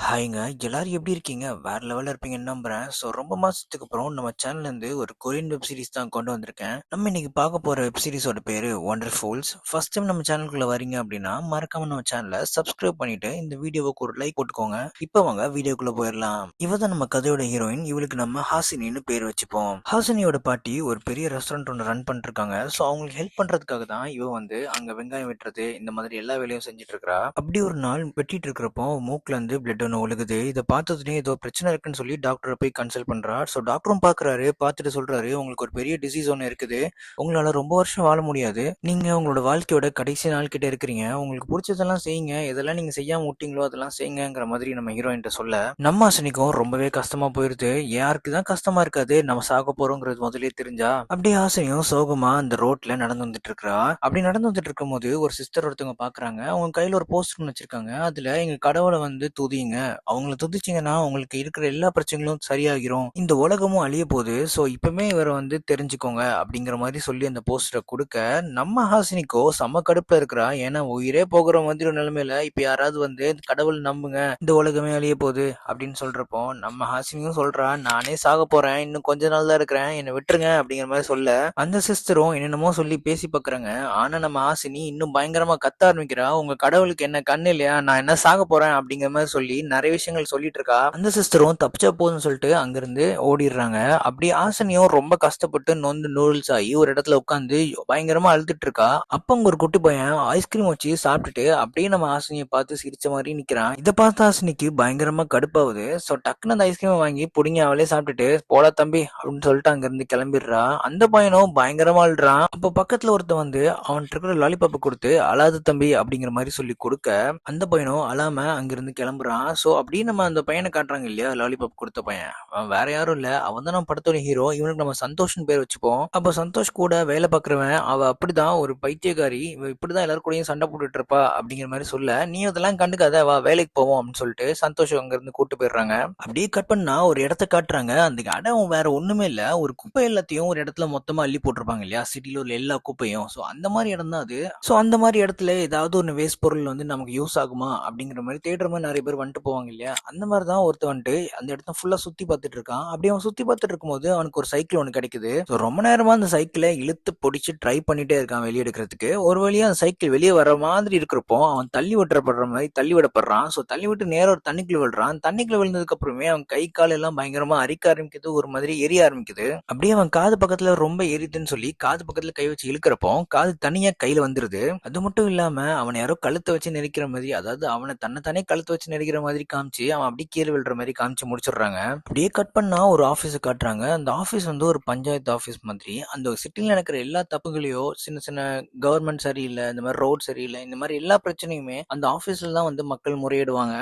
ஹாய்ங்க. எல்லாரும் எப்படி இருக்கீங்க? வேற லெவல்ல இருப்பீங்கன்னு நம்புறேன். ரொம்ப மாசத்துக்கு அப்புறம் நம்ம சேனல்லேருந்து ஒரு கொரியன் வெப் சீரிஸ் தான் கொண்டு வந்திருக்கேன். நம்ம இன்னைக்கு பார்க்க போற வெப் சீரிஸோட பேரு ஒண்டர்ஃபுல்ஸ். ஃபர்ஸ்ட் டைம் நம்ம சேனலுக்குள்ள வரீங்க அப்படின்னா, மறக்காம நம்ம சேனல சப்ஸ்கிரைப் பண்ணிட்டு இந்த வீடியோவுக்கு ஒரு லைக் போட்டுக்கோங்க. இப்போ வாங்க வீடியோக்குள்ள போயிரலாம். இவ தான் நம்ம கதையோட ஹீரோயின். இவளுக்கு நம்ம ஹாசினின்னு பேர் வச்சுப்போம். ஹாசினியோட பாட்டி ஒரு பெரிய ரெஸ்டாரண்ட் ஒன்று ரன் பண்ணிட்டு இருக்காங்க. அவங்களுக்கு ஹெல்ப் பண்றதுக்காக தான் இவ வந்து அங்க வெங்காயம் வெட்டுறது இந்த மாதிரி எல்லா வேலையும் செஞ்சுட்டு இருக்கா. அப்படி ஒரு நாள் வெட்டிட்டு இருக்கிறப்போ மூக்குல இருந்து பிளட் ஒன்று ஒழுகுது. இதை பார்த்ததுனே ஏதோ பிரச்சனை இருக்குன்னு சொல்லி டாக்டரை போய் கன்சல்ட் பண்றா. டாக்டரும் பாக்குறாரு. பார்த்துட்டு சொல்றாரு, உங்களுக்கு ஒரு பெரிய டிசீஸ் ஒன்று இருக்குது. உங்களால ரொம்ப வருஷம் வாழ முடியாது. நீங்க உங்களோட வாழ்க்கையோட கடைசி நாள் கிட்ட இருக்கிறீங்க. உங்களுக்கு பிடிச்சதெல்லாம் செய்யுங்க. எதெல்லாம் நீங்க செய்யாம விட்டீங்களோ அதெல்லாம் செய்யுங்கிற மாதிரி நம்ம ஹீரோயின் சொல்ல, நம்ம ஆசனிக்கும் ரொம்பவே கஷ்டமா போயிருது. யாருக்கு தான் கஷ்டமா இருக்காது, நம்ம சாக போறோங்கிறது முதலே தெரிஞ்சா. அப்படியே ஆசையும் சோகமா அந்த ரோட்ல நடந்து வந்துட்டு இருக்கா. அப்படி நடந்து வந்துட்டு இருக்கும் போது ஒரு சிஸ்டர் ஒருத்தவங்க பாக்குறாங்க. அவங்க கையில ஒரு போஸ்டர் வச்சிருக்காங்க. அதுல எங்க கடவுளை வந்து துதிங்க, அவங்கள துதிச்சீங்கன்னா உங்களுக்கு இருக்கிற எல்லா பிரச்சனைகளும் சரியாகிரும், இந்த உலகமும் அழிய போகுது, இப்பவுமே இவரை வந்து தெரிஞ்சுக்கோங்க அப்படிங்கிற மாதிரி சொல்லி அந்த போஸ்டரை கொடுக்க, நம்ம ஹாசினிக்கோ செம்ம கடுப்புல இருக்கிறா. ஏன்னா உயிரே போகிற மாதிரி ஒரு நிலைமையில இப்ப யாராவது வந்து கடவுள் நம்புங்க, இந்த உலகமே அழிய போகுது அப்படின்னு சொல்றப்போ, நம்ம ஹாசினியும் சொல்றா, நானே சாக போறேன், இன்னும் கொஞ்ச நாள் தான் இருக்கிறேன், என்னை விட்டுருங்க அப்படிங்கிற மாதிரி சொல்ல, அந்த சிஸ்டரும் என்னென்னமோ சொல்லி பேசி பாக்குறாங்க. ஆனா நம்ம ஹாசினி இன்னும் பயங்கரமா கத்த ஆரம்பிக்கிறா. உங்க கடவுளுக்கு என்ன கண்ணு இல்லையா, நான் என்ன சாக போறேன் அப்படிங்கிற மாதிரி சொல்லி நிறைய விஷயங்கள் சொல்லிட்டு இருக்கா. அந்த சிஸ்டரும் தப்பிச்சா போதுன்னு சொல்லிட்டு அங்கிருந்து ஓடிடுறாங்க. அப்படி ஆசனியும் ரொம்ப கஷ்டப்பட்டு நொந்து நூடுல்ஸ் ஆகி ஒரு இடத்துல உட்காந்து பயங்கரமா அழுதுட்டு இருக்கா. அப்ப அங்க ஒரு குட்டி பையன் ஐஸ்கிரீம் வச்சு சாப்பிட்டுட்டு அப்படியே நம்ம ஆசனியை பார்த்து சிரிச்ச மாதிரி நிக்கிறான். இதை பார்த்து ஆசனிக்கு பயங்கரமா கடுப்பாகுது. டக்குன்னு அந்த ஐஸ்கிரீமை வாங்கி புடிங்கி அவளே சாப்பிட்டுட்டு போடா தம்பி அப்படின்னு சொல்லிட்டு அங்க இருந்து கிளம்பிடுறா. அந்த பையனும் பயங்கரமா அழுறான். அப்ப பக்கத்துல ஒருத்தன் வந்து அவன்கிட்ட இருக்கிற லாலிபாப்பை கொடுத்து அழாது தம்பி அப்படிங்கிற மாதிரி சொல்லி கொடுக்க, அந்த பையனும் அழாம அங்கிருந்து கிளம்புறான். அப்படியே நம்ம அந்த பையனை காட்டுறாங்க இல்லையா, லாலிபாப் கொடுத்த பையன், அவன் வேற யாரும் இல்ல, அவன் தான் நம்ம படத்தோட ஹீரோ. இவனுக்கு நம்ம சந்தோஷ்னு பேர் வச்சுப்போம். அப்ப சந்தோஷ் கூட வேலை பார்க்கறவன் அவ அப்படிதான் ஒரு பைத்தியக்காரி, இவ இப்படிதான் எல்லாரும் கூடயும் சண்டை போட்டுட்டு இருப்பா அப்படிங்கிற மாதிரி சொல்ல, நீ அதெல்லாம் கண்டுக்காத, வா வேலைக்கு போவோம் அப்படின்னு சொல்லிட்டு சந்தோஷ் அங்க இருந்து கூட்டு போயிடுறாங்க. அப்படியே கட் பண்ணா ஒரு இடத்த காட்டுறாங்க. அந்த இடம் வேற ஒண்ணுமே இல்ல, ஒரு குப்பை எல்லாத்தையும் ஒரு இடத்துல மொத்தமா அள்ளி போட்டிருப்பாங்க இல்லையா, சிட்டில உள்ள எல்லா குப்பையும். அந்த மாதிரி இடம் தான் அது. அந்த மாதிரி இடத்துல ஏதாவது ஒரு வேஸ்ட் பொருள் வந்து நமக்கு யூஸ் ஆகுமா அப்படிங்கிற மாதிரி தேடுற மாதிரி நிறைய பேர் வந்துட்டு போவாங்க இல்லையா. அந்த மாதிரி தான் ஒருத்தன் வந்துட்டு அந்த இடத்த ஃபுல்லா சுத்தி பார்த்துட்டு இருக்கான். அப்படி அவன் சுத்தி பார்த்துட்டு இருக்கும்போது அவனுக்கு ஒரு சைக்கிள் ஒன்று கிடைக்குது. ரொம்ப நேரமா அந்த சைக்கிளை இழுத்து பிடிச்சி ட்ரை பண்ணிட்டே இருக்கான் வெளியே எடுக்கிறதுக்கு. ஒரு வழியா அந்த சைக்கிள் வெளியே வர மாதிரி இருக்கிறப்போ அவன் தள்ளி விட்டுறப்படுற மாதிரி தள்ளி விடப்படுறான். தள்ளி விட்டு நேரம் ஒரு தண்ணிக்குள்ள விழுறான். தண்ணிக்குள்ள விழுந்ததுக்கு அப்புறமே அவன் கை கால் எல்லாம் பயங்கரமா அரிக்க ஆரம்பிக்குது, ஒரு மாதிரி எரிய ஆரம்பிக்குது. அப்படியே அவன் காது பக்கத்துல ரொம்ப எரியுதுன்னு சொல்லி காது பக்கத்துல கை வச்சு இழுக்கிறப்போ காது தனியா கையில வந்துருது. அது மட்டும் இல்லாம அவன் யாரோ கழுத்தை வச்சு நெரிக்கிற மாதிரி, அதாவது அவனை தன்னை கழுத்தை வச்சு நெரிக்கிற மாதிரி காமிச்சு அவன் அப்படியே கீழே விழுற மாதிரி காமிச்சு முடிச்சிடுறாங்க. அப்படியே கட் பண்ணா ஒரு ஆபீஸ் காட்டுறாங்க. அந்த ஆபீஸ் வந்து ஒரு பஞ்சாயத்து ஆபீஸ் மாதிரி. அந்த சிட்டில நடக்கிற எல்லா தப்புகளையும், சின்ன சின்ன கவர்மெண்ட் சரியில்லை, இந்த மாதிரி ரோட் சரியில்லை, இந்த மாதிரி எல்லா பிரச்சனையுமே அந்த ஆபீஸ்ல தான் வந்து மக்கள் முறையிடுவாங்க.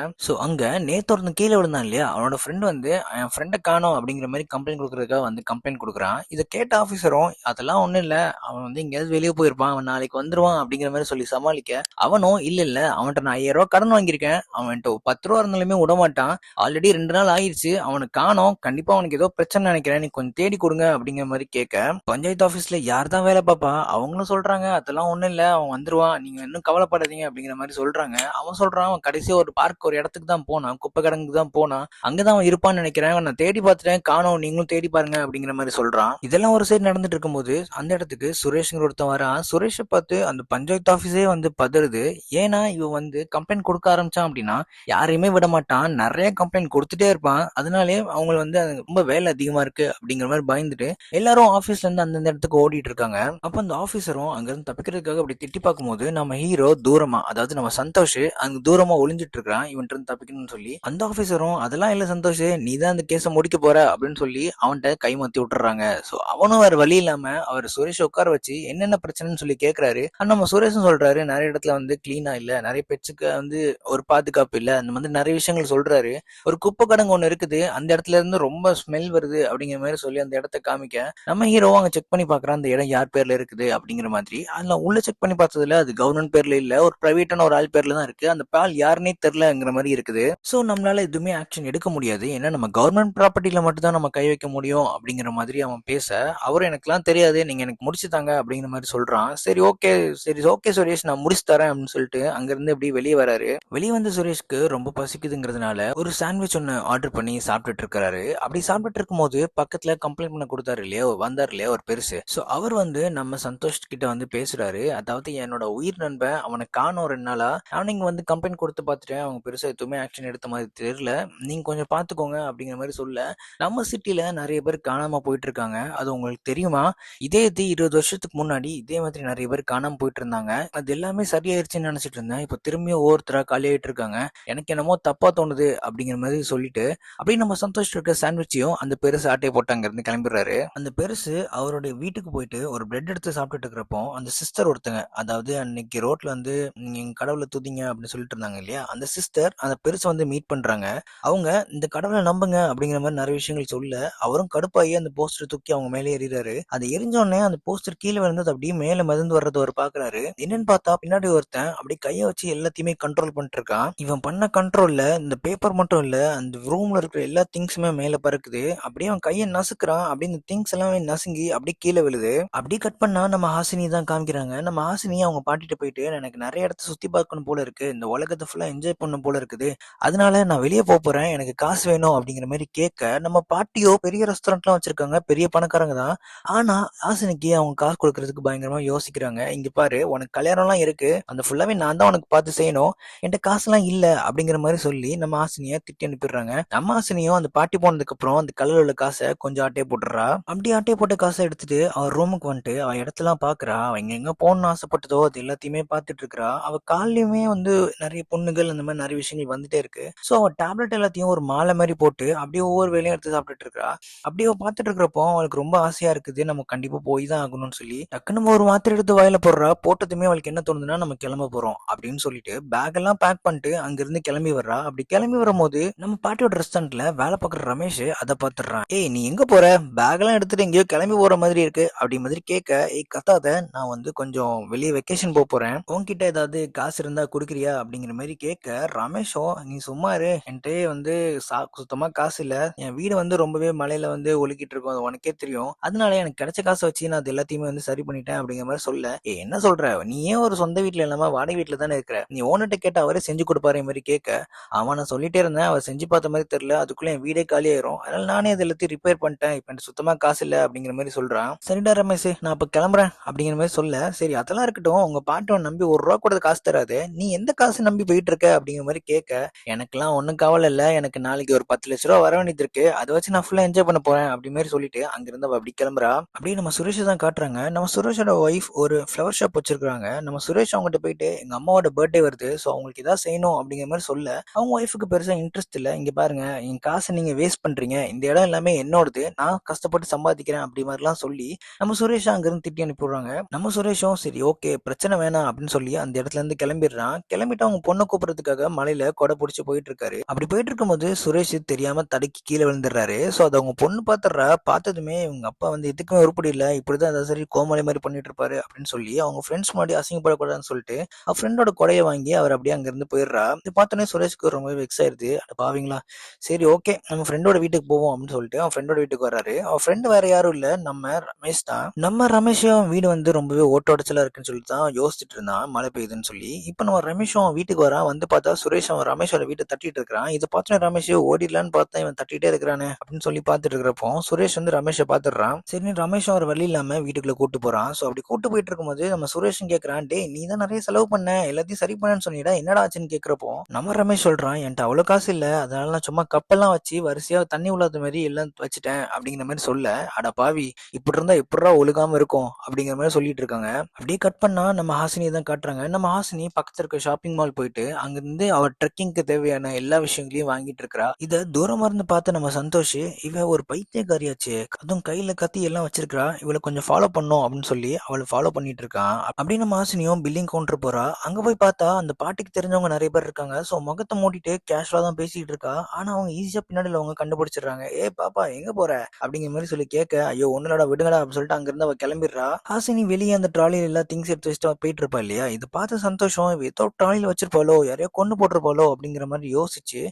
அங்க நேத்து ஒருத்தன் கீழே விழுந்தான் இல்லையா, அவனோட ஃப்ரெண்ட் வந்து என் ஃப்ரெண்டை காணோம் அப்படிங்கிற மாதிரி கம்ப்ளைண்ட் கொடுக்கறதுக்காக வந்து கம்ப்ளைண்ட் கொடுக்குறான். இதை கேட்ட ஆபீசரும் அதெல்லாம் ஒண்ணும் இல்ல, அவன் வந்து எங்கேயாவது வெளியே போயிருப்பான், அவன் நாளைக்கு வந்துருவான் அப்படிங்கிற மாதிரி சொல்லி சமாளிக்க, அவனும் இல்ல அவன்கிட்ட நான் 5000 ரூபாய் கடன் வாங்கியிருக்கேன், அவன்கிட்ட 10 ரூபா இருந்தாலுமே விடமாட்டான், ஆல்ரெடி 2 நாள் ஆயிடுச்சு, அவனுக்கு காணோம், கண்டிப்பா அவனுக்கு ஏதோ பிரச்சனை நினைக்கிறேன், நீ கொஞ்சம் தேடி கொடுங்க அப்படிங்கிற மாதிரி கேட்க, பஞ்சாயத்து ஆபீஸ்ல யார் தான் வேலை பாப்பா, அவங்களும் சொல்றாங்க அதெல்லாம் ஒண்ணும் இல்ல, அவன் வந்துருவான், நீங்க இன்னும் கவலைப்படாதீங்க அப்படிங்கிற மாதிரி சொல்றாங்க. அவன் சொல்றான் அவன் கடைசியா ஒரு பார்க் ஒரு இடத்துக்கு தான் போனான், குப்பை கிடங்குக்கு தான் போனான், அங்கதான் அவன் இருப்பான்னு நினைக்கிறேன், நான் தேடி பார்த்துட்டேன் காணோம், நீங்களும் தேடி பாருங்க அப்படிங்கிற மாதிரி சொல்றான். இதெல்லாம் ஒரு சைடு நடந்துட்டு இருக்கும்போது அந்த இடத்துக்கு சுரேஷ்ங்கிற ஒருத்தன் வரான். சுரேஷை பார்த்து அந்த பஞ்சாயத்து ஆபீஸே வந்து பதறுது. ஏன்னா இவன் வந்து கம்ப்ளைண்ட் கொடுக்க ஆரம்பிச்சான் அப்படின்னா யாரையுமே விட மாட்டான், நிறைய கம்ப்ளைண்ட் கொடுத்துட்டே இருப்பான். அதனாலே அவங்க வந்து ரொம்ப வேலை அதிகமா இருக்கு அப்படிங்கிற மாதிரி பயந்துட்டு எல்லாரும் ஆபீஸ்ல இருந்து அந்தந்த இடத்துக்கு ஓடிட்டு இருக்காங்க. அப்ப அந்த ஆபீசரும் அங்க இருந்து தப்பிக்கிறதுக்காக அப்படி திட்டி பார்க்கும்போது நம்ம ஹீரோ தூரமா, அதாவது நம்ம சந்தோஷ் அங்க தூரமா ஒளிஞ்சிட்டு இருக்கான் இவன் இருந்து தப்பிக்கணும்னு சொல்லி. அந்த ஆபீசரும் அதெல்லாம் இல்ல சந்தோஷ், நீ தான் அந்த கேஸை முடிக்க போற அப்படின்னு சொல்லி அவன்கிட்ட கை மாத்தி விட்டுறாங்க. அவனும் வேற வழி இல்லாம அவர் சுரேஷ் உட்கார வச்சு என்னென்ன பிரச்சனைன்னு சொல்லி கேட்கிறாரு. நம்ம சுரேஷும் சொல்றாரு நிறைய இடத்துல வந்து கிளீனா இல்ல, நிறைய பெட்ஸுக்கு வந்து ஒரு பாதுகாப்பு இல்ல, அந்த மாதிரி நிறைய விஷயங்கள் சொல்றாரு. ஒரு குப்பை கடங்கு ஒண்ணு இருக்குது, அந்த இடத்துல இருந்து ரொம்ப ஸ்மெல் வருது அப்படிங்கிற மாதிரி சொல்லி அந்த இடத்த காமிக்க, நம்ம ஹீரோ அங்க செக் பண்ணி பாக்குறான் அந்த இடம் யார் பேர்ல இருக்குது அப்படிங்கிற மாதிரி. அதுல உள்ள செக் பண்ணி பார்த்ததுல அது கவர்மெண்ட் பேர்ல இல்ல, ஒரு பிரைவேட்டான ஒரு ஆள் பேர்ல தான் இருக்கு, அந்த பால் யாருன்னே தெரியலங்கிற மாதிரி இருக்குது. நம்மளால எதுவுமே ஆக்ஷன் எடுக்க முடியாது, ஏன்னா நம்ம கவர்மெண்ட் ப்ராப்பர்ட்டில மட்டும் தான் நம்ம கை வைக்க முடியும் அப்படிங்கிற மாதிரி அவன் பேச, அவரும் எனக்குலாம் தெரியாது, நீங்க எனக்கு முடிச்சு தாங்க அப்படிங்கிற மாதிரி சொல்றான். சரி ஓகே சுரேஷ், நான் முடிச்சு தரேன் அப்படின்னு சொல்லிட்டு அங்க இருந்து எப்படி வெளியே வராரு. வெளியே வந்து சுரேஷ்க்கு ரொம்ப பசிக்குதுங்கிறதுனால ஒரு சாண்ட்விச் ஒன்னு ஆர்டர் பண்ணி சாப்பிட்டுட்டு இருக்காரு. அப்படி சாப்பிட்டுட்டு இருக்கும்போது பக்கத்துல கம்ப்ளைண்ட் பண்ண கொடுத்தாரு இல்லையா, வந்தாரு இல்லையா ஒரு பெருசு. சோ அவர் வந்து நம்ம சந்தோஷ் கிட்ட வந்து பேசுறாரு. அதாவது என்னோட உயிர் நண்பன் அவனை காணோம் 2 நாளா, அவன் இங்க வந்து கம்ப்ளைண்ட் கொடுத்து பார்த்துட்டேன், அவங்க பெருசா எதுவுமே ஆக்ஷன் எடுத்த மாதிரி தெரியல, நீங்க கொஞ்சம் பாத்துக்கோங்க அப்படிங்கிற மாதிரி சொல்ல, நம்ம சிட்டில நிறைய பேர் காணாம போயிட்டு இருக்காங்க. அது உங்களுக்கு தெரியுமா? இதே இது 20 வருஷத்துக்கு முன்னாடி இதே மாதிரி நிறைய பேர் காணாம போயிட்டு இருந்தாங்க. அது எல்லாமே சரியாயிருச்சுன்னு நினைச்சிட்டு இருந்தேன். இப்போ திரும்பியும் ஒவ்வொருத்தரா காலியாயிட்டு இருக்காங்க. எனக்கு என்னமோ தப்பா தோணுது அப்படிங்கிற மாதிரி சொல்லிட்டு அப்படியே நம்ம சந்தோஷ் இருக்க சாண்ட்விச்சையும் அந்த பெருசு ஆட்டையை போட்டு அங்க இருந்து கிளம்பிடுறாரு. அந்த பெருசு அவருடைய வீட்டுக்கு போயிட்டு ஒரு பிரெட் எடுத்து சாப்பிட்டுட்டு இருக்கிறப்போ அந்த சிஸ்டர் ஒருத்தங்க, அதாவது அன்னைக்கு ரோட்ல வந்து நீங்க கடவுளை துதிங்க அப்படின்னு சொல்லிட்டு இருந்தாங்க இல்லையா, அந்த சிஸ்டர் அந்த பெருசை வந்து மீட் பண்றாங்க. அவங்க இந்த கடவுளை நம்புங்க அப்படிங்கிற மாதிரி நிறைய விஷயங்கள் சொல்ல, அவரும் கடுப்பாகி அந்த போஸ்டர் தூக்கி அவங்க மேலே எறிறாரு. அது எரிஞ்ச உடனே அந்த போஸ்டர் கீழே விழுந்தது அப்படியே மேல மிதந்து வர்றது அவர் பாக்குறாரு. என்னன்னு பார்த்தா பின்னாடி ஒருத்தன் அப்படியே கையை வச்சு எல்லாத்தையுமே கண்ட்ரோல் பண்ணிட்டு இருக்கான். இவன் பண்ண கண்ட்ரோல்ல இந்த பேப்பர் மட்டும் இல்ல, அந்த ரூம்ல இருக்கிற எல்லா திங்ஸுமே மேல பறக்குது. அப்படியே அவன் கையை நசுக்குறான். அப்படியே இந்த திங்ஸ் எல்லாமே நசுங்கி அப்படியே கீழே விழுது. அப்படியே கட் பண்ணா நம்ம ஹாசினி தான் காமிக்கிறாங்க. நம்ம ஹாசினி அவங்க பாட்டிட்டு போயிட்டு, எனக்கு நிறைய இடத்த சுத்தி பார்க்கணும் போல இருக்கு, இந்த உலகத்தை ஃபுல்லா என்ஜாய் பண்ணணும் போல இருக்குது, அதனால நான் வெளியே போறேன், எனக்கு காசு வேணும் அப்படிங்கிற மாதிரி கேட்க, நம்ம பாட்டியோ பெரிய ரெஸ்டாரண்ட்லாம் வச்சிருக்காங்க, பெரிய பணக்காரங்க தான். ஆனா ஹாசினிக்கு அவங்க காசு கொடுக்கறதுக்கு பயங்கரமா யோசிக்கிறாங்க. இங்க பாரு, உனக்கு கல்யாணம்லாம் இருக்கு, அந்த ஃபுல்லாவே நான் தான் உனக்கு பார்த்து செய்யணும், என்கிட்ட காசுலாம் இல்ல அப்படிங்கிற மாதிரி சொல்லி நம்ம ஹாசினிய திட்டி அனுப்பிடுறாங்க. நம்ம ஹாசினியும் அந்த பாட்டி போனதுக்கு அப்புறம் அந்த கல்லுல உள்ள காசை கொஞ்சம் ஆட்டையை போட்டுறா. அப்படி ஆட்டையை போட்ட காசை எடுத்துட்டு அவ ரூமுக்கு வந்துட்டு அவ இடத்தெல்லாம் பாக்குறா. அவ எங்க எங்க போகணும்னு ஆசைப்பட்டதோ அது எல்லாத்தையுமே பார்த்துட்டு இருக்கா. அவ காலையுமே வந்து நிறைய பொண்ணுகள் அந்த மாதிரி நிறைய விஷயங்கள் வந்துட்டே இருக்கு. சோ அவ டேப்லெட் எல்லாத்தையும் ஒரு மாலை மாதிரி போட்டு அப்படியே ஒவ்வொரு வேலையும் எடுத்து சாப்பிட்டுட்டு இருக்கா. அப்படியே அவ பார்த்துட்டு இருக்கிறப்போ அவளுக்கு ரொம்ப ஆசையா இருக்குது, நம்ம கண்டிப்பா போய் தான் ஆகணும்னு சொல்லி டக்குன்னு ஒரு மாத்திரை எடுத்து வாயில போடுறா. போட்டதுமே அவளுக்கு என்ன தோணுதுன்னா, நம்ம கிளம்ப போறோம் அப்படின்னு சொல்லிட்டு பேக் எல்லாம் பேக் பண்ணிட்டு அங்கிருந்து கிளம்பி வர்றா. அப்படி கிளம்பி வரும்போது நம்ம பாட்டியோட ரெஸ்டாரண்ட்ல வேலை பார்க்குற ரமேஷ் அதை பார்த்துடுறான். ஏய் நீ எங்க போற, பேக் எல்லாம் எடுத்துட்டு எங்கேயோ கிளம்பி போற மாதிரி இருக்கு அப்படி மாதிரி கேட்க, ஏய் கத்தாத, நான் வந்து கொஞ்சம் வெளியே வெக்கேஷன் போறேன், உன்கிட்ட ஏதாவது காசு இருந்தா குடுக்குறியா அப்படிங்கிற மாதிரி கேட்க, ரமேஷோ நீ சும்மா இரு, என்கிட்ட வந்து சுத்தமா காசு இல்ல, என் வீடு வந்து ரொம்பவே மலையில வந்து ஒழுக்கிட்டு இருக்கும், அது உனக்கே தெரியும், அதனால எனக்கு கிடைச்ச காசை வச்சு நான் அது எல்லாத்தையுமே வந்து சரி பண்ணிட்டேன் அப்படிங்கிற மாதிரி சொல்ல, ஏ என்ன சொல்ற, நீ ஏன் ஒரு சொந்த வீட்டுல இல்லாம வாடகை வீட்டுல தானே இருக்கிற, நீ ஓனர்ட்ட கேட்ட அவரே செஞ்சு கொடுப்பாரு மாதிரி கேட்க, அவன் நான் சொல்லிட்டே இருந்தேன், அவர் செஞ்சு பார்த்த மாதிரி தெரியல, அதுக்குள்ள என் வீடே காலி ஆயிரும், அதனால நானே அது எல்லாத்தையும் ரிப்பேர் பண்ணிட்டேன், இப்ப எனக்கு சுத்தமா காசு இல்ல அப்படிங்கிற மாதிரி சொல்றான். சரிடா ரமேஷ், நான் இப்ப கிளம்புறேன் அப்படிங்கிற மாதிரி சொல்ல, சரி அதெல்லாம் இருக்கட்டும், உங்க பாட்டை நம்பி 1 ரூபா கூட காசு தராது, நீ எந்த காசு நம்பி போயிட்டு இருக்க அப்படிங்கிற மாதிரி கேட்க, எனக்கெல்லாம் ஒன்றும் கவலை இல்லை, எனக்கு நாளைக்கு ஒரு 10 லட்ச ரூபா வர வேண்டியது இருக்கு, அதை வச்சு நான் ஃபுல்லா என்ஜாய் பண்ண போறேன் அப்படி மாதிரி சொல்லிட்டு அங்கிருந்து அப்படி கிளம்புறா. அப்படியே நம்ம சுரேஷ் தான் காட்டுறாங்க. நம்ம சுரேஷோட ஒய்ஃப் ஒரு ஃப்ளவர் ஷாப் வச்சிருக்காங்க. நம்ம சுரேஷ் அவங்ககிட்ட போயிட்டு, எங்க அம்மாவோட பர்த்டே வருது, ஸோ அவங்களுக்கு ஏதாவது செய்யணும் அப்படிங்கிற மாதிரி சொல்ல, அவங்க ஒய்ஃபுக்கு பெருசா இன்ட்ரெஸ்ட் இல்லை. இங்க பாருங்க, என் காசை நீங்க வேஸ்ட் பண்றீங்க, இந்த இடம் எல்லாமே என்னோடது, நான் கஷ்டப்பட்டு சம்பாதிக்கிறேன் அப்படி மாதிரிலாம் சொல்லி நம்ம சுரேஷ் அங்கிருந்து திட்டி அனுப்பிடுறாங்க. நம்ம சுரேஷும் சரி ஓகே பிரச்சனை வேணாம் அப்படின்னு சொல்லி அந்த இடத்துல இருந்து கிளம்பிடுறான். கிளம்பிட்டு அவங்க பொண்ணை கூப்பிடுறதுக்காக மலையில கொடை பிடிச்சி போயிட்டு இருக்காரு. அப்படி போயிட்டு இருக்கும்போது சுரேஷ் தெரியாம தடுக்கி கீழே விழுந்துடுறாரு. சோ அதை அவங்க பொண்ணு பாத்துறா. பார்த்ததுமே இவங்க அப்பா வந்து எதுக்குமே உருப்படி இல்லை, இப்படிதான் ஏதாவது சரி கோமாளி மாதிரி பண்ணிட்டு இருப்பாரு அப்படின்னு சொல்லி அவங்க ஃப்ரெண்ட்ஸ் முன்னாடி அசிங்கப்படக்கூடாதுன்னு சொல்லிட்டு அவ ஃப்ரெண்டோட கொடையை வாங்கி அவர் அப்படியே அங்கிருந்து போயிடுறா. இது பார்த்தோன்னே சுரேஷ்க்கு ரொம்ப வெக்ஸ் ஆயிருது. அட பாவீங்களா, சரி ஓகே நம்ம ஃப்ரெண்டோட வீட்டுக்கு போவோம் அப்படின்னு சொல்லிட்டு அவன் ஃப்ரெண்டோட வீட்டுக்கு வர்றாரு. அவன் ஃப்ரெண்டு வேற யாரும் இல்ல, நம்ம ரமேஷ் தான். நம்ம ரமேஷும் வீடு வந்து ரொம்பவே ஓட்டோடச்சலா இருக்குன்னு சொல்லி தான் யோசிச்சுட்டு இருந்தான், மழை பெய்யுதுன்னு சொல்லி. இப்ப நம்ம ரமேஷும் வீட்டுக்கு வரான். வந்து பார்த்தா சுரேஷ் அவன் ரமேஷோட வீட்டை தட்டிட்டு இருக்கிறான். இதை பார்த்தோன்னே ரமேஷ் ஓடிடலான்னு பார்த்தா இவன் தட்டிட்டே இருக்கிறானே அப்படின்னு சொல்லி பார்த்துட்டு இருக்கிறப்போ சுரேஷ் வந்து ரமேஷை பார்த்துடுறான். சரி ரமேஷும் ஒரு வழி இல்லாம வீட்டுக்குள்ள கூட்டு போறான். சோ அப்படி கூட்டு போயிட்டு இருக்கும்போது நம்ம சுரேஷும் கேட்கறான், டே நீ தான் நிறைய செலவு பண்ண, எல்லாத்தையும் சரி பண்ணன்னு சொன்னிடா, என்னடா ஆச்சுன்னு கேட்கிறப்போ நம்ம ரமேஷ் சொல்றான், என்கிட்ட அவ்வளவு காசு இல்ல, அதனால நான் சும்மா கப்பெல்லாம் வச்சு வரிசையா தண்ணி உள்ளாத மாதிரி எல்லாம் வச்சுட்டேன் அப்படிங்கிற மாதிரி சொல்ல, அட பாவி இப்படி இருந்தா எப்படா ஒழுகாம இருக்கும் அப்படிங்கிற மாதிரி சொல்லிட்டு இருக்காங்க. அப்படியே கட் பண்ணா நம்ம ஹாசினியை தான் காட்டுறாங்க. நம்ம ஹாசினி பக்கத்துல இருக்க ஷாப்பிங் மால் போயிட்டு அங்கிருந்து அவ ட்ரெக்கிங்க்கு தேவையான எல்லா விஷயங்களையும் வாங்கிட்டு இருக்கா. இத தூரமா இருந்து பார்த்து நம்ம சந்தோஷ், இவ ஒரு பைத்தியக்காரியாச்சு, அதுவும் கையில கத்தி எல்லாம் வச்சிருக்கா, இவளை கொஞ்சம் ஃபாலோ பண்ணும் அப்படின்னு சொல்லி அவளை ஃபாலோ பண்ணிட்டு இருக்கான். அப்படின்னு நம்ம ஹாசினியும் பில்லிங் கவுண்டர் போறா. அங்க போய் பார்த்தா அந்த பாட்டிக்கு தெரிஞ்சவங்க நிறைய பேர் இருக்காங்க. சோ முகத்தை மூடிட்டு கேஷுவலா தான் பேசிட்டு இருக்கா. ஆனா அவங்க ஈஸியா பின்னாடி அவங்க கண்டுபிடிச்சிடுறாங்க. ஏ பாப்பா எங்க போற அப்படிங்கிற மாதிரி சொல்லி கேட்க, ஐயோ ஒண்ணுலடா விடுங்கடா அப்படின்னு சொல்லிட்டு அங்கிருந்து அவ கிளம்பிடுறா. ஹாசினி வெளியே அந்த ட்ராலியில எல்லா திங்ஸ் எடுத்து வச்சுட்டு போயிட்டு இருப்பா இல்லையா, இது பார்த்து சந்தோஷம், இவ ஏதோ ட்ராலியில வச்சிருப்பாளோ, யாரையோ கொண்டு போட்டிருப்பாளோ அப்படிங்கிற மாதிரி யோசிச்சு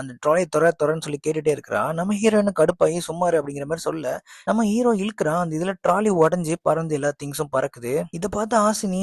அந்த ட்ராலி துறன்னு சொல்லி கேட்டுட்டே இருக்கிறா. நம்ம ஹீரோயின் கடுப்பாயி சும்மாரு அப்படிங்கிற மாதிரி சொல்ல, நம்ம ஹீரோ இழுக்கிறான். அந்த இதுல ட்ராலி உடஞ்சி பறந்து எல்லா திங்ஸும் பறக்குது. இதை பார்த்து ஹாசினி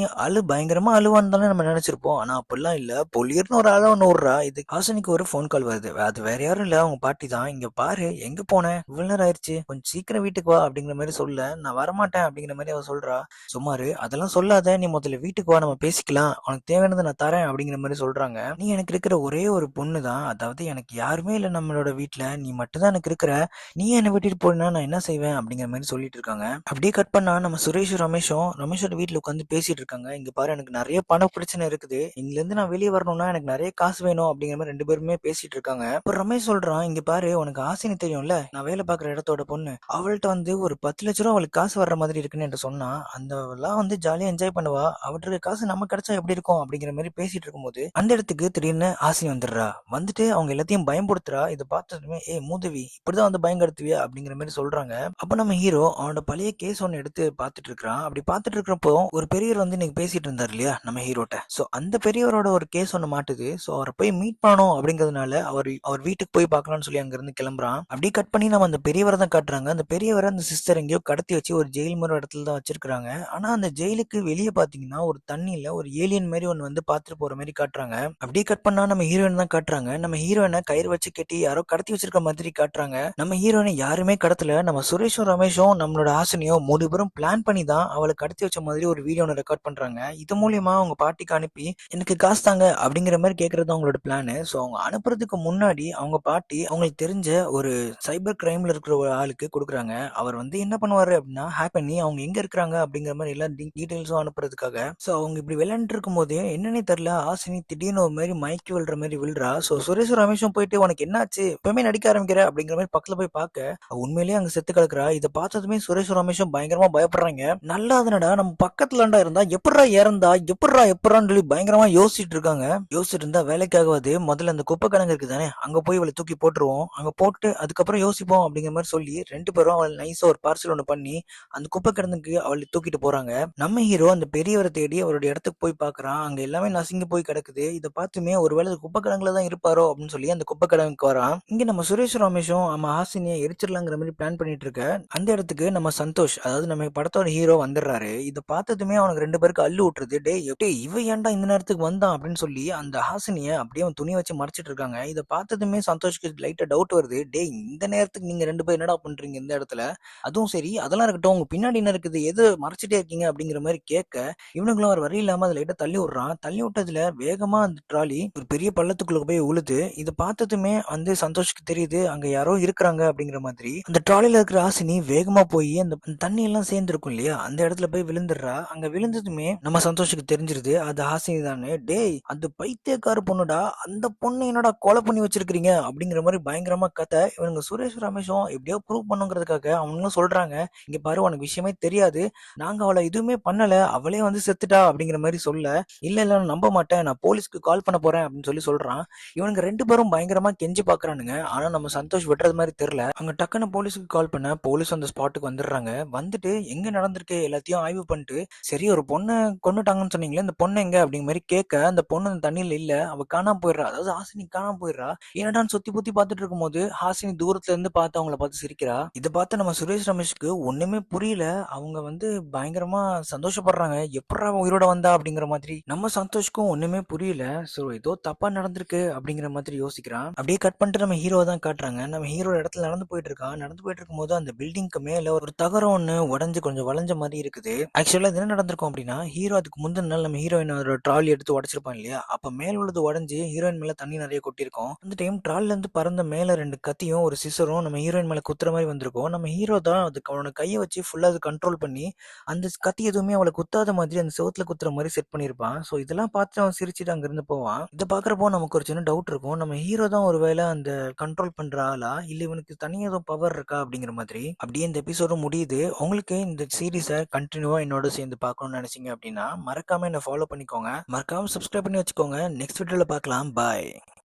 பயங்கரமா அழுவான்னு தானே நம்ம நினைச்சிருப்போம். ஆனா அப்படிலாம் இல்ல, பொலிர்னு ஒரு அழ ஒண்ணு விடுறா. போறா. இது ஹாசினிக்கு ஒரு ஃபோன் கால் வருது. அது வேற யாரும் இல்ல, அவங்க பாட்டி தான். இங்க பாரு, எங்க போன, இவ்வளவு நேரம் ஆயிருச்சு, கொஞ்சம் சீக்கிரம் வீட்டுக்கு வா அப்படிங்கிற மாதிரி சொல்ல, நான் வரமாட்டேன் அப்படிங்கிற மாதிரி அவ சொல்றா. சுமாரு அதெல்லாம் சொல்லாத, நீ முதல்ல வீட்டுக்கு வா, நம்ம பேசிக்கலாம், உனக்கு தேவையானதை நான் தரேன் அப்படிங்கிற மாதிரி சொல்றாங்க. நீ எனக்கு இருக்கிற ஒரே ஒரு பொண்ணு தான், அதாவது எனக்கு யாருமே இல்லை நம்மளோட வீட்டுல, நீ மட்டும் தான் எனக்கு இருக்கிற, நீ என்னை விட்டுட்டு போனா நான் என்ன செய்வேன் அப்படிங்கிற மாதிரி சொல்லிட்டு இருக்காங்க. அப்படியே கட் பண்ணா நம்ம சுரேஷும் ரமேஷோட வீட்டுல உட்காந்து பேசிட்டு இருக்காங்க. இங்க பாரு, எனக்கு நிறைய பண பிரச்சனை இருக்குது, இங்க இருந்து நான் வெளியே வரணும்னா எனக்கு நிறைய காசு வேணும் அப்படிங்கிற மாதிரி ரெண்டு பேருமே பேசிட்டு இருக்காங்க. இப்ப ரமேஷ் சொல்றான், இங்க பாரு, உனக்கு ஆசினி தெரியும்ல, நான் வேலை பார்க்குற இடத்தோட பொண்ணு, அவள்கிட்ட வந்து ஒரு 10 லட்ச ரூபா அவளுக்கு காசு வர்ற மாதிரி இருக்குன்னு என்கிட்ட சொன்னா, அந்த வந்து ஜாலியா என்ஜாய் பண்ணுவா, அவற்றுக்கு காசு நம்ம கிடைச்சா எப்படி இருக்கும் அப்படிங்கிற மாதிரி பேசிட்டு இருக்கும்போது அந்த இடத்துக்கு திடீர்னு ஆசினி வந்துடுறா. வந்துட்டு அவங்க எல்லாத்தையும் பயன்படுத்துறா. இதை பார்த்ததுமே, ஏ மூதவி, இப்படிதான் வந்து பயன்படுத்துவியா அப்படிங்கிற மாதிரி சொல்றாங்க. அப்ப நம்ம ஹீரோ அவனோட பழைய கேஸ் ஒன்னு எடுத்து பார்த்துட்டு இருக்கிறான். அப்படி பார்த்துட்டு இருக்கிறப்போ ஒரு பெரியவர் வந்து இன்னைக்கு பேசிட்டு இருந்தார் இல்லையா நம்ம ஹீரோட்ட, சோ அந்த பெரியவரோட ஒரு கேஸ் ஒன்னு மாட்டுது. சோ அவரை போய் மீட் பண்ணணும் அப்படிங்கிறதுனால அவர் வீட்டுக்கு போய் பார்க்கலாம்னு சொல்லி அங்க இருந்து கிளம்புறான். அப்படியே கட் பண்ணி நம்ம அந்த பெரியவரை தான் காட்டுறாங்க. அந்த பெரியவரை அந்த சிஸ்டர் எங்கேயோ கடத்தி வச்சு ஒரு ஜெயில் மாதிரி ஒரு இடத்துல தான் வச்சிருக்காங்க. ஆனா அந்த ஜெயிலுக்கு வெளியே பாத்தீங்கன்னா ஒரு தண்ணியில ஒரு ஏலியன் மாதிரி ஒன்னு வந்து பாத்துட்டு போற மாதிரி காட்டுறாங்க. அப்படியே கட் பண்ணா நம்ம ஹீரோயின் தான் காட்டுறாங்க. நம்ம ஹீரோயினை கயிறு வச்சு கட்டி யாரோ கடத்தி வச்சிருக்க மாதிரி காட்டுறாங்க. நம்ம ஹீரோயினை யாருமே கடத்தல, நம்ம சுரேஷும் ரமேஷும் நம்மளோட ஆசனையும் 3 பேரும் பிளான் பண்ணி தான் அவளை கடத்தி வச்ச மாதிரி ஒரு வீடியோ ரெக்கார்ட் பண்றாங்க. இது மூலியமா அவங்க பாட்டிக்கு அனுப்பி எனக்கு காசு தாங்க அப்படிங்கிற மாதிரி கேட்கறது அவங்களோட பிளான். ஸோ அவங்க அனுப்புறதுக்கு முன்னாடி அவங்க பாட்டி அவங்களுக்கு தெரிஞ்ச ஒரு சைபர் கிரைம்ல இருக்கிற ஒரு ஆளுக்கு கொடுக்குறாங்க. அவர் வந்து என்ன பண்ணுவாரு அப்படின்னா, ஹேக் பண்ணி அவங்க எங்க இருக்கிறாங்க அப்படிங்கிற மாதிரி எல்லா டீடைல்ஸும் அனுப்புறதுக்காக. ஸோ அவங்க இப்படி விளையாண்டு இருக்கும் போதே என்னன்னே தெரியல, ஆசினி திடீர்னு ஒரு மாதிரி மயக்கி விழுற மாதிரி விழுறா. ஸோ சுரேஷ் ரமேஷும் போயிட்டு உனக்கு என்னாச்சு, இப்பவுமே நடிக்க ஆரம்பிக்கிற அப்படிங்கிற மாதிரி பக்கத்துல போய் பார்க்க உண்மையிலேயே அங்க செத்து கிடக்குறா. இதை பார்த்ததுமே சுரேஷ் ரமேஷும் பயங்கரமா பயப்படுறாங்க. நல்லா அதனடா நம்ம பக்கத்துலண்டா இருந்தா எப்படா இறந்தா, எப்படான்னு சொல்லி பயங்கரமா யோசிச்சுட்டு இருக்காங்க. யோசிச்சுட்டு இருந்தா வேலைக்காகவாது முதல்ல அந்த குப்பை கிடங்கு இருக்கு தானே, அங்க போய் இவளை தூக்கி போட்டுருவோம், அங்க போட்டு அதுக்கப்புறம் யோசிப்போம் அப்படிங்கிற மாதிரி சொல்லி 2 பேரும் அவளை நைஸா ஒரு பார்சல் ஒண்ணு பண்ணி அந்த குப்பை கிடங்குக்கு அவளை தூக்கிட்டு போறாங்க. நம்ம ஹீரோ அந்த பெரியவரை தேடி அவருடைய இடத்துக்கு போய் பாக்குறான். அங்க எல்லாமே நசுங்கி போய் கிடக்குது. இதை பார்த்துமே ஒருவேளை குப்பை கிடங்குல தான் இருப்பாரோ அப்படின்னு சொல்லி அந்த குப்பை கிடங்குக்கு வரான். இங்க நம்ம சுரேஷ் ரமேஷும் நம்ம ஹாசினியை எரிச்சிடலாங்கிற மாதிரி பிளான் பண்ணிட்டு இருக்க அந்த இடத்துக்கு நம்ம சந்தோஷ், அதாவது நம்ம படத்தோட ஹீரோ வந்துடுறாரு. இதை பார்த்ததுமே அவனுக்கு 2 பேருக்கு அள்ளு விட்டுருது. டே இவ ஏன்டா இந்த நேரத்துக்கு வந்தான் அப்படின்னு சொல்லி அந்த ஹாசினிய அப்படியே அவன் துணி வச்சு மறைச்சிட்டு இருக்காங்க. இதை பார்த்ததுமே சந்தோஷ்க்கு லைட்டா டவுட் வருது. டே இந்த நேரத்துக்கு நீங்க 2 பேரும் என்னடா பண்றீங்க இந்த இடத்துல, அதுவும் சரி அதெல்லாம் இருக்கட்டும், உங்க பின்னாடி என்ன இருக்குது, எது மறைச்சிட்டே இருக்கீங்க அப்படிங்கிற மாதிரி கேட்க இவனுங்களும் ஒரு வழி இல்லாம அதை லைட்டா தள்ளி விடுறான். தள்ளி விட்டதுல வேகமா அந்த ட்ராலி ஒரு பெரிய பள்ளத்துக்குள்ள போய் உழுது. இதை பார்த்ததுமே வந்து சந்தோஷ்க்கு தெரியுது அங்க யாரோ இருக்கிறாங்க அப்படிங்கிற மாதிரி. அந்த ட்ராலில இருக்கிற ஹாசினி வேகமா போய் அந்த தண்ணி எல்லாம் சேர்ந்து இருக்கும் இல்லையா அந்த இடத்துல போய் விழுந்துடுறா. அங்க விழுந்ததுமே நம்ம சந்தோஷுக்கு தெரிஞ்சிருது அது ஹாசினி தானே. டேய் அது பைத்தியக்கார பொண்ணுடா, அந்த பொண்ணை என்னடா கொலை பண்ணி வச்சிருக்கீங்க அப்படிங்கிற மாதிரி பயங்கரமா கத்த இவனுங்க சுரேஷ் ரமேஷும் எப்படியோ ப்ரூவ் பண்ணுங்கிறதுக்காக அவங்களும் சொல்றாங்க, இங்க பாரு உனக்கு விஷயமே தெரியாது, நாங்க அவளை எதுவுமே பண்ணல, அவளே வந்து செத்துட்டா அப்படிங்கிற மாதிரி சொல்ல, இல்ல நான் நம்ப மாட்டேன், நான் போலீஸ்க்கு கால் பண்ண போறேன் அப்படின்னு சொல்லி சொல்றான். இவனுங்க 2 பேரும் பயங்கரமா கெஞ்சி பாக்குறானுங்க. ஆனா நம்ம சந்தோஷ் விடுறது மாதிரி தெரியல. அங்க டக்குன்னு போலீஸுக்கு கால் பண்ண போலீஸ் அந்த ஸ்பாட்டுக்கு வந்துடுறாங்க. வந்துட்டு எங்க நடந்திருக்கு எல்லாத்தையும் ஆய்வு பண்ணிட்டு, சரி ஒரு பொண்ணை கொண்டுட்டாங்கன்னு சொன்னீங்களே, இந்த பொண்ணு எங்க அப்படிங்கிற மாதிரி கேட்க அந்த பொண்ணு அந்த தண்ணியில இல்ல, அவ காணாம போயிடுறா. அதாவது ஹாசினி காணாம போயிடுறா. என்னடான்னு சுத்தி புத்தி பார்த்துட்டு இருக்கும்போது ஹாசினி தூரத்துல இருந்து பார்த்து அவங்கள பார்த்து சிரிக்கிறா. இதை பார்த்து நம்ம சுரேஷ் ரமேஷ்க்கு ஒண்ணுமே புரியல. அவங்க வந்து பயங்கரமா சந்தோஷப்படுறாங்க, எப்படா உயிரோட வந்தா அப்படிங்கிற மாதிரி. நம்ம சந்தோஷ்க்கும் ஒண்ணுமே புரியல. சோ ஏதோ தப்பா நடந்திருக்கு அப்படிங்கிற மாதிரி யோசிக்கிறான். அப்படியே கட் பண்ணிட்டு நம்ம ஹீரோ தான் காட்டுறாங்க. நம்ம ஹீரோ இடத்துல நடந்து போயிட்டு இருக்கான். நடந்து போயிட்டு இருக்கும்போது அந்த பில்டிங்க்கு மேல ஒரு தகரம் ஒண்ணு உடஞ்சு கொஞ்சம் வளைஞ்ச மாதிரி இருக்குது. ஆக்சுவலா இது என்ன நடந்திருக்கும் அப்படின்னா, ஹீரோ அதுக்கு முந்தின நாள் நம்ம ஹீரோயின் ஒரு ட்ராலி எடுத்து உடைச்சிருப்பான் இல்லையா, அப்ப மேல உள்ளது உடஞ்சு ஹீரோயின் மேல தண்ணி நிறைய கொட்டிருக்கும். அந்த டைம் ட்ராலில இருந்து பறந்த மேல 2 கத்தியும் ஒரு சிசரும் நம்ம ஹீரோயின் மேல குத்துற மாதிரி வந்திருக்கும். நம்ம ஹீரோ தான் அதுக்கு அவனோட கையை வச்சு ஃபுல்லா அது கண்ட்ரோல் பண்ணி அந்த கத்தி எதுவுமே அவளை குத்தாத மாதிரி அந்த செவுத்துல குத்துற மாதிரி செட் பண்ணிருப்பான். சோ இதெல்லாம் பார்த்து அவன் சிரிச்சுட்டு அங்க இருந்து போவான். இதை பாக்குறப்போ நமக்கு ஒரு சின்ன டவுட் இருக்கும், நம்ம ஹீரோ தான் ஒருவேளை அந்த கண்ட்ரோல் பண்ற ஆளா, இல்ல இவனுக்கு தனியா ஏதோ பவர் இருக்கா அப்படிங்கிற மாதிரி. அப்படியே இந்த எபிசோடு முடியுது. உங்களுக்கு இந்த சீரீஸை கண்டினியூவா என்னோட சேர்ந்து பார்க்கணும்னு நினைச்சீங்க அப்படின்னா மறக்காம என்ன ஃபாலோ பண்ணிக்கோங்க, மறக்காம சப்ஸ்கிரைப் பண்ணி வச்சுக்கோங்க. நெக்ஸ்ட் வீடியோல பார்க்கலாம். பாய்.